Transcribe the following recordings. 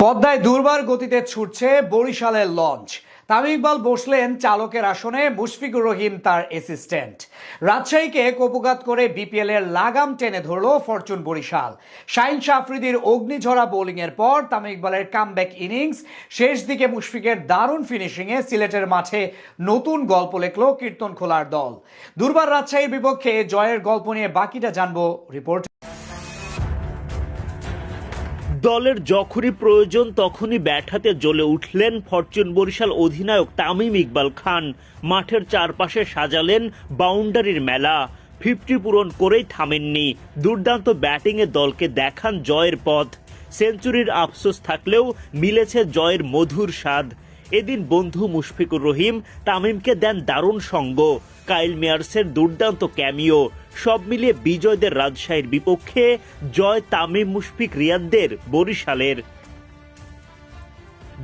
পদ্মায় দুর্বার গতিতে ছুটছে বরিশালের লঞ্চ। তামিম ইকবাল বসলেন চালকের আসনে, মুশফিকুর রহিম তার অ্যাসিস্ট্যান্ট। রাজশাহীকে কপোকাত করে বিপিএল এর লাগাম টেনে ধরল ফরচুন বরিশাল। শাহিন শাহ আফ্রিদির অগ্নিঝরা বোলিংয়ের পর তামিম ইকবালের কামব্যাক ইনিংস, শেষ দিকে মুশফিকের দারুণ ফিনিশিংয়ে সিলেটের মাঠে নতুন গল্প লেখল কীর্তনখোলার দল। দুর্বার রাজশাহীর বিপক্ষে জয়ের গল্প নিয়ে বাকিটা জানবো রিপোর্ট। দলের যখনই প্রয়োজন তখনই ব্যাট হাতে জ্বলে উঠলেন ফরচুন বরিশাল অধিনায়ক তামিম ইকবাল খান। মাঠের চারপাশে সাজালেন বাউন্ডারির মেলা। 50 পূরণ করেই থামেননি। দুর্দান্ত ব্যাটিংয়ে দলকে দেখান জয়ের পথ। সেঞ্চুরির আফসোস থাকলেও মিলেছে জয়ের মধুর স্বাদ। এদিন বন্ধু মুশফিকুর রহিম তামিমকে দেন দারুণ সঙ্গ। কাইল মেয়ার্সের দুর্দান্ত ক্যামিও, সব মিলিয়ে বিজয়দের রাজশাহীর বিপক্ষে জয় তামিম মুশফিক রিয়াদদের বরিশালের।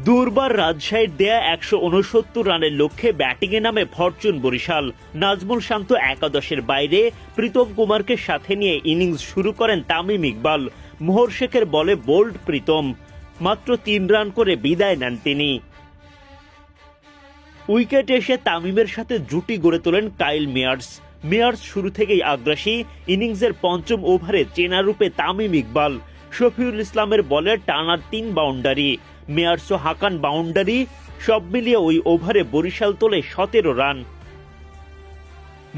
দুর্বার রাজশাহীর দেয়া 169 রানের লক্ষ্যে ব্যাটিংয়ে নামে ফরচুন বরিশাল। নাজমুল শান্ত একাদশের বাইরে প্রীতম কুমারকে সাথে নিয়ে ইনিংস শুরু করেন তামিম ইকবাল। মোহর শেখের বলে বোল্ড প্রীতম, মাত্র 3 রান করে বিদায় নেন তিনি। উইকেটে এসে তামিমের সাথে জুটি গড়ে তোলেন কাইল মেয়ার্স শুরু থেকেই আগ্রাসী। ইনিংসের পঞ্চম ওভারে চেনা রূপে তামিম ইকবাল। শফিউল ইসলামের বলে টানা 3 বাউন্ডারি, মেয়ার্সও হাকান বাউন্ডারি। সব মিলিয়ে ওই ওভারে বরিশাল তোলে 17 রান।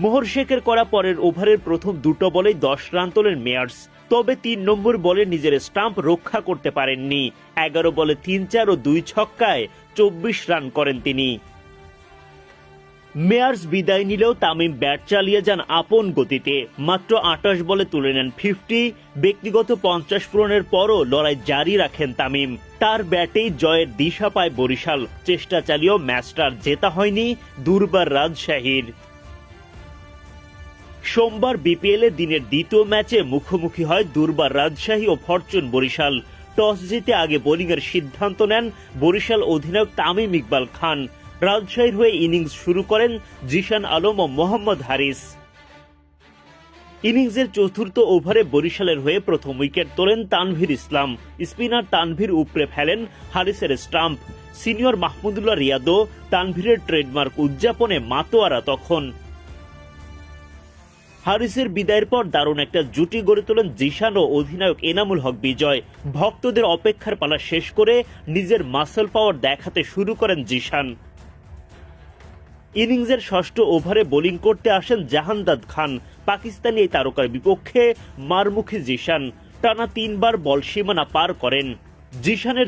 মোহর শেখের করা পরের ওভারের প্রথম 2 বলেই 10 রান তোলেন মেয়ার্স। তবে 3 নম্বর বলে নিজের স্টাম্প রক্ষা করতে পারেননি। 11 বলে 3-4 ও 2 ছক্কায় 24 রান করেন তিনি। মেয়ার্স বিদায় নিলেও তামিম ব্যাট চালিয়ে যান আপন গতিতে। মাত্র 28 বলে তুলে নেন 50। ব্যক্তিগত 50 পূরণের পরও লড়াই জারি রাখেন তামিম। তার ব্যাটেই জয়ের দিশা পায় বরিশাল। চেষ্টা চালিয়েও ম্যাচটার জেতা হয়নি দুর্বার রাজশাহীর। সোমবার বিপিএল এর দিনের দ্বিতীয় ম্যাচে মুখোমুখি হয় দুর্বার রাজশাহী ও ফরচুন বরিশাল। টস জিতে আগে বোলিংয়ের সিদ্ধান্ত নেন বরিশাল অধিনায়ক তামিম ইকবাল খান। রাজশাহীর হয়ে ইনিংস শুরু করেন জিশান আলম ও মোহাম্মদ হারিস। ইনিংসের চতুর্থ ওভারে বরিশালের হয়ে প্রথম উইকেট তোলেন তানভীর ইসলাম। স্পিনার তানভীর উপড়ে ফেলেন হারিসের স্টাম্প। সিনিয়র মাহমুদুল্লাহ রিয়াদও তানভীরের ট্রেডমার্ক উদযাপনে মাতোয়ারা তখন। হারিসের বিদায়ের পর দারুণ একটা জুটি গড়ে তোলেন জিশান ও অধিনায়ক এনামুল হক বিজয়। ভক্তদের অপেক্ষার পালা শেষ করে নিজের মাসল পাওয়ার দেখাতে শুরু করেন জিশান। ইনিংসের ষষ্ঠ ওভারে বোলিং করতে আসেন জাহানদাদ খান। পাকিস্তানি এই তারকার বিপক্ষে মারমুখী জিশান টানা 3 বার বল সীমানা পার করেন। জিশানের